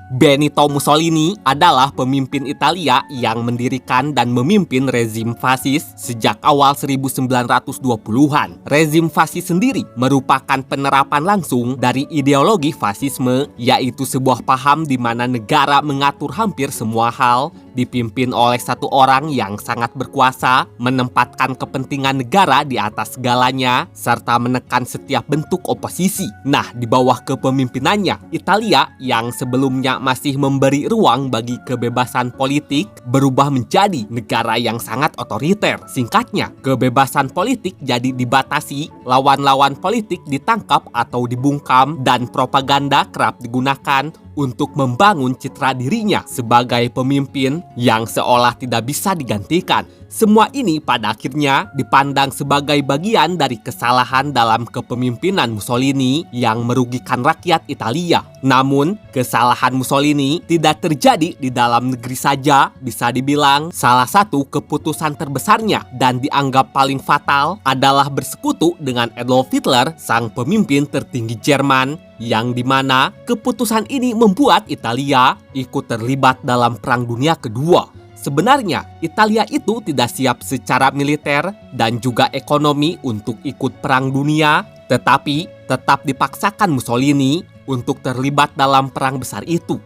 Benito Mussolini adalah pemimpin Italia yang mendirikan dan memimpin rezim fasis sejak awal 1920-an. Rezim fasis sendiri merupakan penerapan langsung dari ideologi fasisme, yaitu sebuah paham di mana negara mengatur hampir semua hal, dipimpin oleh satu orang yang sangat berkuasa, menempatkan kepentingan negara di atas segalanya, serta menekan setiap bentuk oposisi. Nah, di bawah kepemimpinannya, Italia yang sebelumnya masih memberi ruang bagi kebebasan politik berubah menjadi negara yang sangat otoriter. Singkatnya, kebebasan politik jadi dibatasi, lawan-lawan politik ditangkap atau dibungkam, dan propaganda kerap digunakan untuk membangun citra dirinya sebagai pemimpin yang seolah tidak bisa digantikan. Semua ini pada akhirnya dipandang sebagai bagian dari kesalahan dalam kepemimpinan Mussolini yang merugikan rakyat Italia. Namun, kesalahan Mussolini tidak terjadi di dalam negeri saja. Bisa dibilang salah satu keputusan terbesarnya dan dianggap paling fatal adalah bersekutu dengan Adolf Hitler, sang pemimpin tertinggi Jerman, yang dimana keputusan ini membuat Italia ikut terlibat dalam Perang Dunia Kedua. Sebenarnya, Italia itu tidak siap secara militer dan juga ekonomi untuk ikut Perang Dunia, tetapi tetap dipaksakan Mussolini untuk terlibat dalam perang besar itu.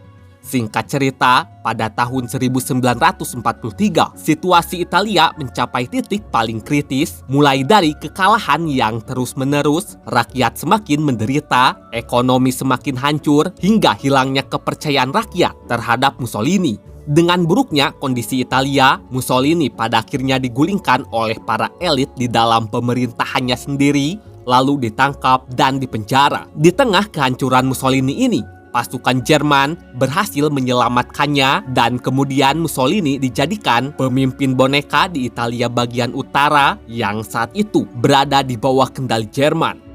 Singkat cerita, pada tahun 1943, situasi Italia mencapai titik paling kritis, mulai dari kekalahan yang terus-menerus, rakyat semakin menderita, ekonomi semakin hancur, hingga hilangnya kepercayaan rakyat terhadap Mussolini. Dengan buruknya kondisi Italia, Mussolini pada akhirnya digulingkan oleh para elit di dalam pemerintahannya sendiri, lalu ditangkap dan dipenjara. Di tengah kehancuran Mussolini ini, pasukan Jerman berhasil menyelamatkannya dan kemudian Mussolini dijadikan pemimpin boneka di Italia bagian utara yang saat itu berada di bawah kendali Jerman.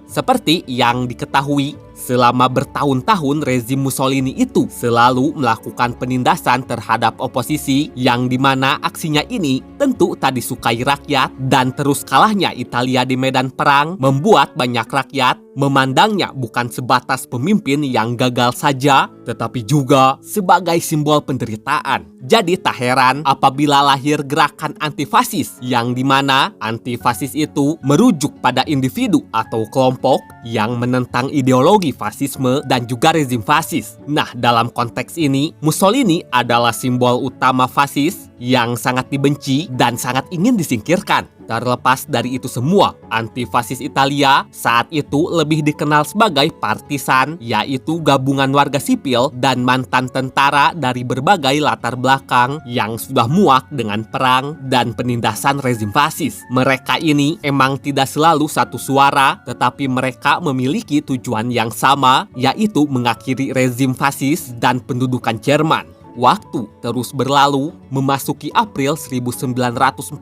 Seperti yang diketahui, selama bertahun-tahun rezim Mussolini itu selalu melakukan penindasan terhadap oposisi yang dimana aksinya ini tentu tak disukai rakyat, dan terus kalahnya Italia di medan perang membuat banyak rakyat memandangnya bukan sebatas pemimpin yang gagal saja, tetapi juga sebagai simbol penderitaan. Jadi tak heran apabila lahir gerakan antifasis yang dimana antifasis itu merujuk pada individu atau kelompok yang menentang ideologi fasisme dan juga rezim fasis. Nah, dalam konteks ini, Mussolini adalah simbol utama fasis yang sangat dibenci dan sangat ingin disingkirkan. Terlepas dari itu semua, antifasis Italia saat itu lebih dikenal sebagai partisan, yaitu gabungan warga sipil dan mantan tentara dari berbagai latar belakang yang sudah muak dengan perang dan penindasan rezim fasis. Mereka ini emang tidak selalu satu suara, tetapi mereka memiliki tujuan yang sama, yaitu mengakhiri rezim fasis dan pendudukan Jerman. Waktu terus berlalu, memasuki April 1945,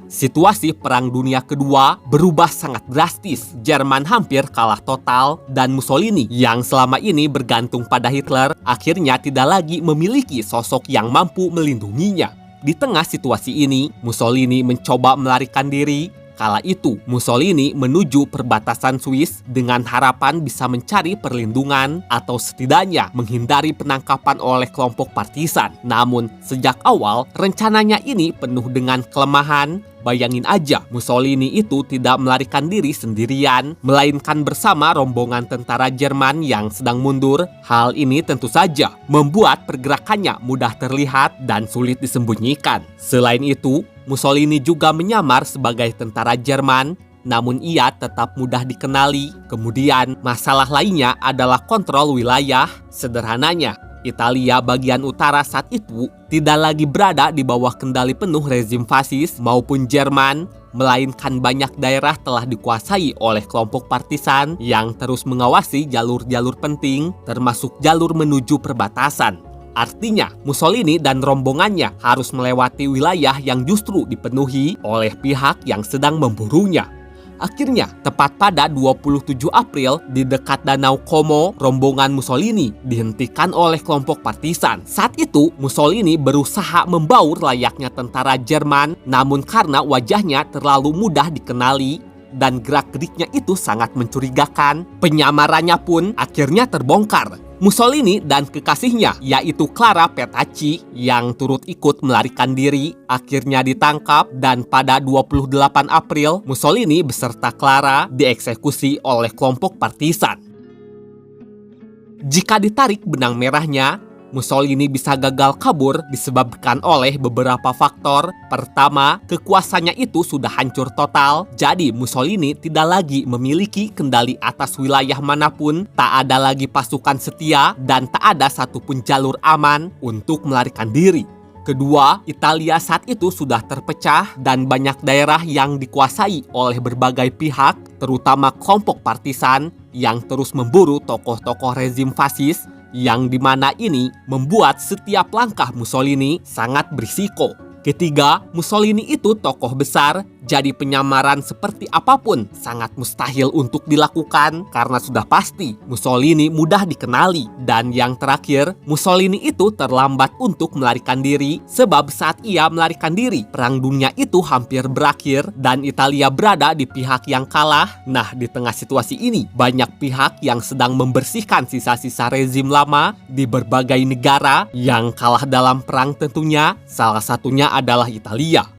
situasi Perang Dunia Kedua berubah sangat drastis. Jerman hampir kalah total dan Mussolini yang selama ini bergantung pada Hitler akhirnya tidak lagi memiliki sosok yang mampu melindunginya. Di tengah situasi ini, Mussolini mencoba melarikan diri. Kala itu, Mussolini menuju perbatasan Swiss dengan harapan bisa mencari perlindungan atau setidaknya menghindari penangkapan oleh kelompok partisan. Namun, sejak awal, rencananya ini penuh dengan kelemahan. Bayangin aja, Mussolini itu tidak melarikan diri sendirian, melainkan bersama rombongan tentara Jerman yang sedang mundur. Hal ini tentu saja membuat pergerakannya mudah terlihat dan sulit disembunyikan. Selain itu, Mussolini juga menyamar sebagai tentara Jerman, namun ia tetap mudah dikenali. Kemudian, masalah lainnya adalah kontrol wilayah. Sederhananya, Italia bagian utara saat itu tidak lagi berada di bawah kendali penuh rezim fasis maupun Jerman, melainkan banyak daerah telah dikuasai oleh kelompok partisan yang terus mengawasi jalur-jalur penting, termasuk jalur menuju perbatasan. Artinya, Mussolini dan rombongannya harus melewati wilayah yang justru dipenuhi oleh pihak yang sedang memburunya. Akhirnya, tepat pada 27 April di dekat Danau Como, rombongan Mussolini dihentikan oleh kelompok partisan. Saat itu, Mussolini berusaha membaur layaknya tentara Jerman, namun karena wajahnya terlalu mudah dikenali, dan gerak-geriknya itu sangat mencurigakan. Penyamarannya pun akhirnya terbongkar. Mussolini dan kekasihnya, yaitu Clara Petacci, yang turut ikut melarikan diri, akhirnya ditangkap dan pada 28 April, Mussolini beserta Clara dieksekusi oleh kelompok partisan. Jika ditarik benang merahnya, Mussolini bisa gagal kabur disebabkan oleh beberapa faktor. Pertama, kekuasaannya itu sudah hancur total, jadi Mussolini tidak lagi memiliki kendali atas wilayah manapun, tak ada lagi pasukan setia, dan tak ada satupun jalur aman untuk melarikan diri. Kedua, Italia saat itu sudah terpecah dan banyak daerah yang dikuasai oleh berbagai pihak, terutama kelompok partisan yang terus memburu tokoh-tokoh rezim fasis, yang dimana ini membuat setiap langkah Mussolini sangat berisiko. Ketiga, Mussolini itu tokoh besar, jadi penyamaran seperti apapun sangat mustahil untuk dilakukan karena sudah pasti Mussolini mudah dikenali. Dan yang terakhir, Mussolini itu terlambat untuk melarikan diri sebab saat ia melarikan diri, Perang Dunia itu hampir berakhir dan Italia berada di pihak yang kalah. Nah, di tengah situasi ini, banyak pihak yang sedang membersihkan sisa-sisa rezim lama di berbagai negara yang kalah dalam perang tentunya, salah satunya adalah Italia.